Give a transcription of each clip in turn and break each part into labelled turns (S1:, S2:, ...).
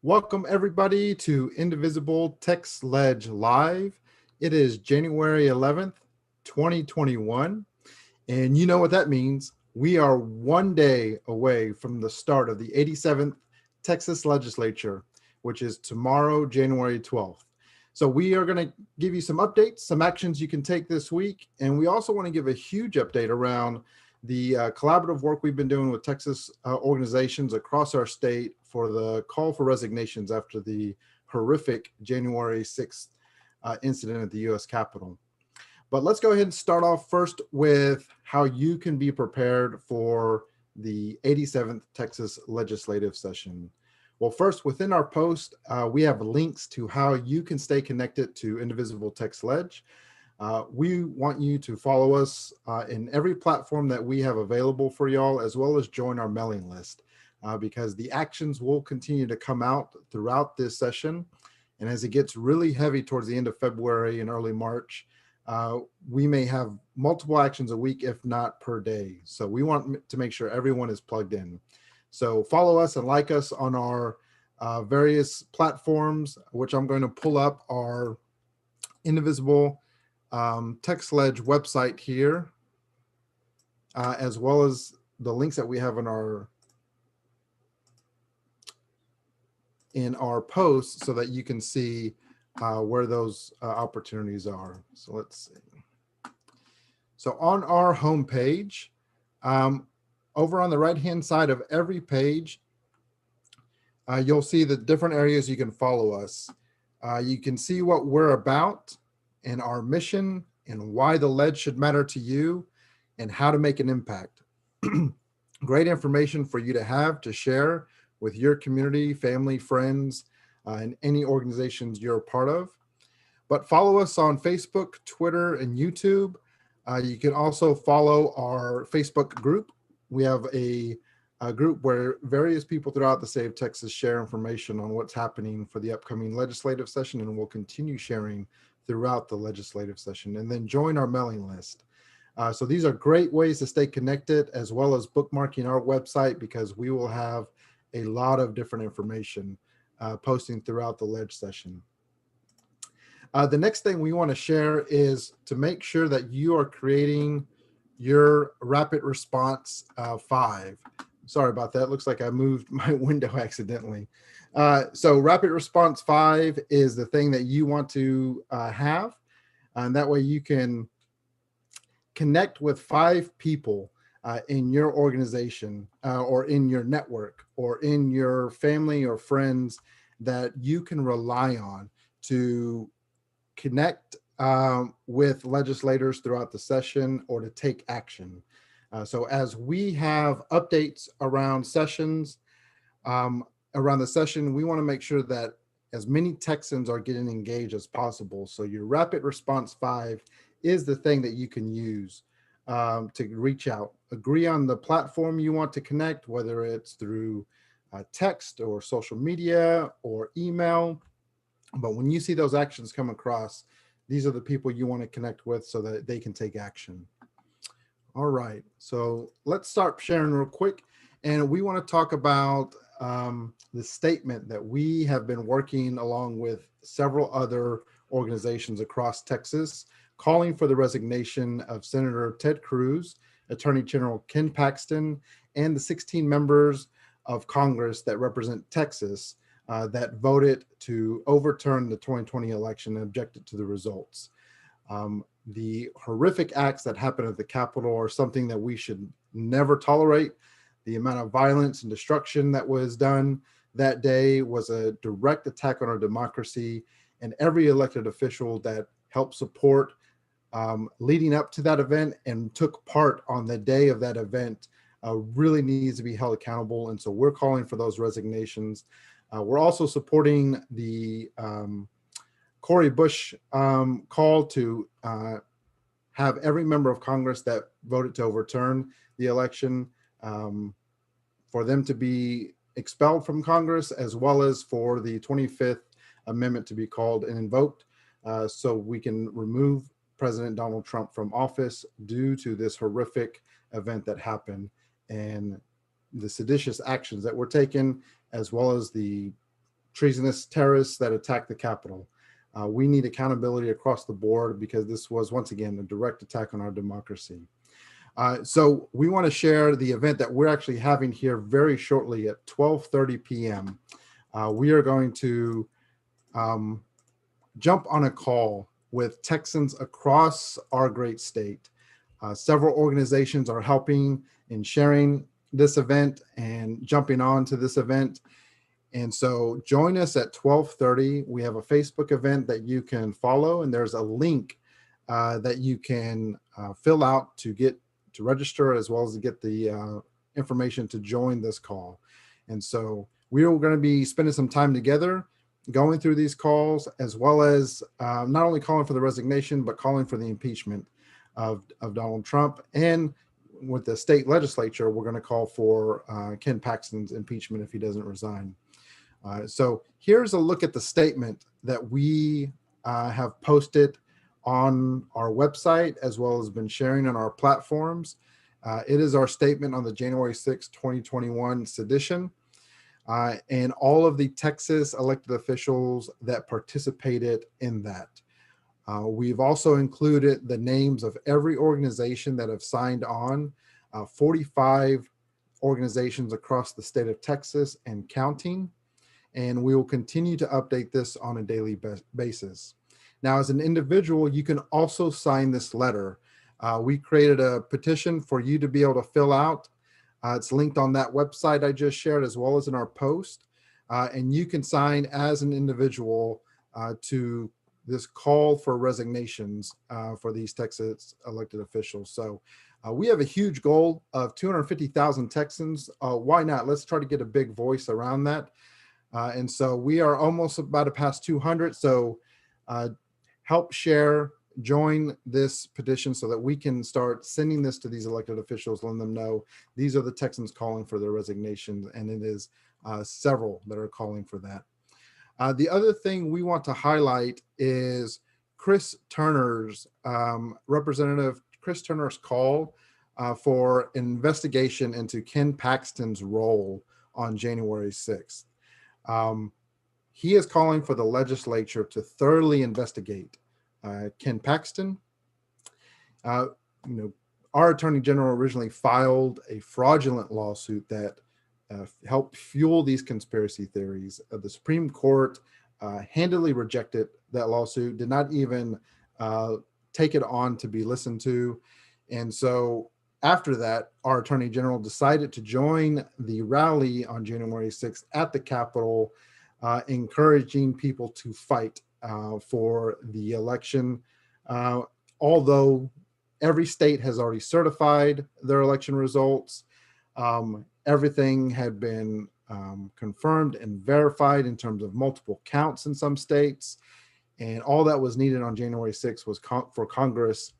S1: Welcome everybody to Indivisible Texas Ledge Live. It is January 11th, 2021. And you know what that means. We are one day away from the start of the 87th Texas Legislature, which is tomorrow, January 12th. So we are going to give you some updates, some actions you can take this week. And we also want to give a huge update around the collaborative work we've been doing with Texas organizations across our state for the call for resignations after the horrific January 6th incident at the U.S. Capitol. But let's go ahead and start off first with how you can be prepared for the 87th Texas legislative session. Well, first, within our post, we have links to how you can stay connected to Indivisible Texas Ledge. We want you to follow us in every platform that we have available for y'all, as well as join our mailing list, because the actions will continue to come out throughout this session. And as it gets really heavy towards the end of February and early March, we may have multiple actions a week, if not per day. So we want to make sure everyone is plugged in. So follow us and like us on our various platforms, which I'm going to pull up our Indivisible Texas Ledge website here, as well as the links that we have in our posts so that you can see where those opportunities are. So let's see. So on our homepage, over on the right-hand side of every page, you'll see the different areas you can follow us. You can see what we're about and our mission and why the ledge should matter to you and how to make an impact. Great information for you to have to share with your community, family, friends, and any organizations you're a part of. But follow us on Facebook, Twitter, and YouTube. You can also follow our Facebook group. We have a group where various people throughout the state of Texas share information on what's happening for the upcoming legislative session, and we'll continue sharing throughout the legislative session. And then join our mailing list. So these are great ways to stay connected, as well as bookmarking our website, because we will have a lot of different information posting throughout the ledge session. The next thing we want to share is to make sure that you are creating your rapid response 5. Sorry about that. Looks like I moved my window accidentally. So rapid response 5 is the thing that you want to have. And that way you can connect with 5 people in your organization or in your network or in your family or friends that you can rely on to connect with legislators throughout the session or to take action. So as we have updates around sessions, around the session, we want to make sure that as many Texans are getting engaged as possible. So your rapid response 5 is the thing that you can use to reach out. Agree on the platform you want to connect, whether it's through text or social media or email. But when you see those actions come across, these are the people you want to connect with so that they can take action. All right, so let's start sharing real quick. And we want to talk about the statement that we have been working along with several other organizations across Texas, calling for the resignation of Senator Ted Cruz, Attorney General Ken Paxton, and the 16 members of Congress that represent Texas that voted to overturn the 2020 election and objected to the results. The horrific acts that happened at the Capitol are something that we should never tolerate. The amount of violence and destruction that was done that day was a direct attack on our democracy, and every elected official that helped support leading up to that event and took part on the day of that event really needs to be held accountable. And so we're calling for those resignations. We're also supporting the Cori Bush call to have every member of Congress that voted to overturn the election for them to be expelled from Congress, as well as for the 25th Amendment to be called and invoked so we can remove President Donald Trump from office due to this horrific event that happened and the seditious actions that were taken, as well as the treasonous terrorists that attacked the Capitol. We need accountability across the board because this was, once again, a direct attack on our democracy. So we want to share the event that we're actually having here very shortly at 12:30 p.m. We are going to jump on a call with Texans across our great state. Several organizations are helping in sharing this event and jumping on to this event. And so join us at 12:30. We have a Facebook event that you can follow, and there's a link that you can fill out to register, as well as to get the information to join this call. And so we are going to be spending some time together going through these calls, as well as not only calling for the resignation, but calling for the impeachment of Donald Trump. And with the state legislature, we're going to call for Ken Paxton's impeachment if he doesn't resign. So here's a look at the statement that we have posted on our website, as well as been sharing on our platforms. It is our statement on the January 6, 2021 sedition, and all of the Texas elected officials that participated in that. We've also included the names of every organization that have signed on, 45 organizations across the state of Texas and counting, and we will continue to update this on a daily basis. Now, as an individual, you can also sign this letter. We created a petition for you to be able to fill out. It's linked on that website I just shared, as well as in our post. And you can sign as an individual to this call for resignations for these Texas elected officials. So we have a huge goal of 250,000 Texans. Why not? Let's try to get a big voice around that. And so we are almost about to pass 200. So help share, join this petition so that we can start sending this to these elected officials, letting them know these are the Texans calling for their resignations, and it is several that are calling for that. The other thing we want to highlight is Chris Turner's, Representative Chris Turner's call for an investigation into Ken Paxton's role on January 6th. He is calling for the legislature to thoroughly investigate Ken Paxton. Our attorney general originally filed a fraudulent lawsuit that helped fuel these conspiracy theories. The Supreme Court handily rejected that lawsuit, did not even take it on to be listened to. And so after that, our attorney general decided to join the rally on January 6th at the Capitol, encouraging people to fight for the election. Although every state has already certified their election results, everything had been confirmed and verified in terms of multiple counts in some states. And all that was needed on January 6th was for Congress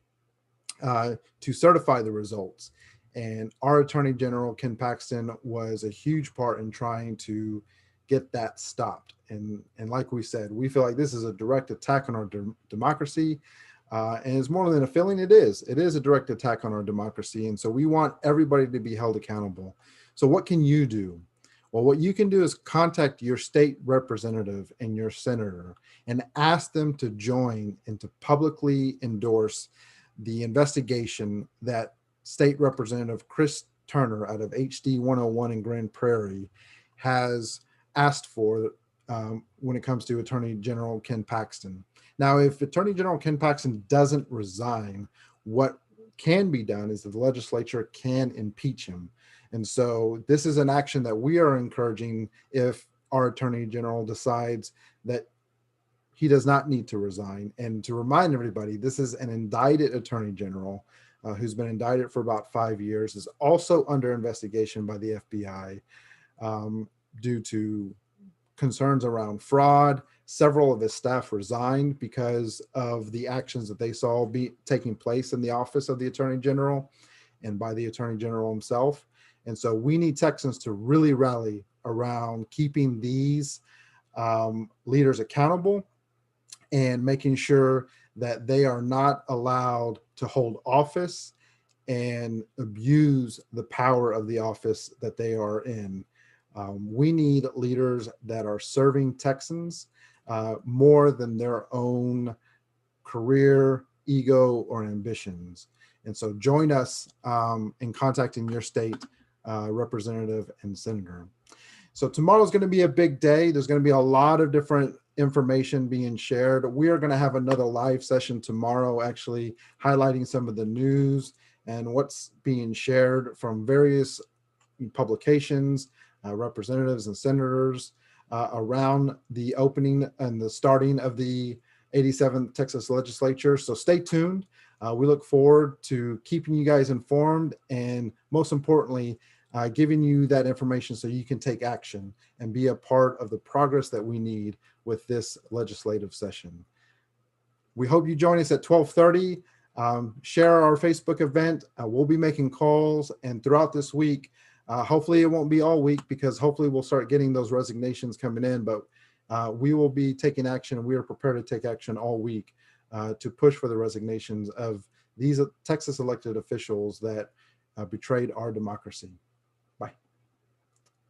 S1: to certify the results. And our Attorney General, Ken Paxton, was a huge part in trying to get that stopped. And like we said, we feel like this is a direct attack on our democracy. And it's more than a feeling, it is a direct attack on our democracy. And so we want everybody to be held accountable. So what can you do? Well, what you can do is contact your state representative and your senator and ask them to join and to publicly endorse the investigation that State Representative Chris Turner out of HD 101 in Grand Prairie has asked for when it comes to Attorney General Ken Paxton. Now, if Attorney General Ken Paxton doesn't resign, what can be done is that the legislature can impeach him. And so this is an action that we are encouraging if our Attorney General decides that he does not need to resign. And to remind everybody, this is an indicted Attorney General who's been indicted for about 5 years, is also under investigation by the FBI due to concerns around fraud. Several of his staff resigned because of the actions that they saw taking place in the office of the Attorney General and by the Attorney General himself. And so we need Texans to really rally around keeping these leaders accountable and making sure that they are not allowed to hold office and abuse the power of the office that they are in. We need leaders that are serving Texans more than their own career, ego, or ambitions. And so join us in contacting your state representative and senator. So tomorrow's going to be a big day. There's going to be a lot of different information being shared. We are going to have another live session tomorrow, actually highlighting some of the news and what's being shared from various publications, representatives and senators around the opening and the starting of the 87th Texas Legislature. So stay tuned. We look forward to keeping you guys informed and, most importantly, giving you that information so you can take action and be a part of the progress that we need with this legislative session. We hope you join us at 12:30. Share our Facebook event. We'll be making calls, and throughout this week, hopefully it won't be all week, because hopefully we'll start getting those resignations coming in, but we will be taking action, and we are prepared to take action all week to push for the resignations of these Texas elected officials that betrayed our democracy.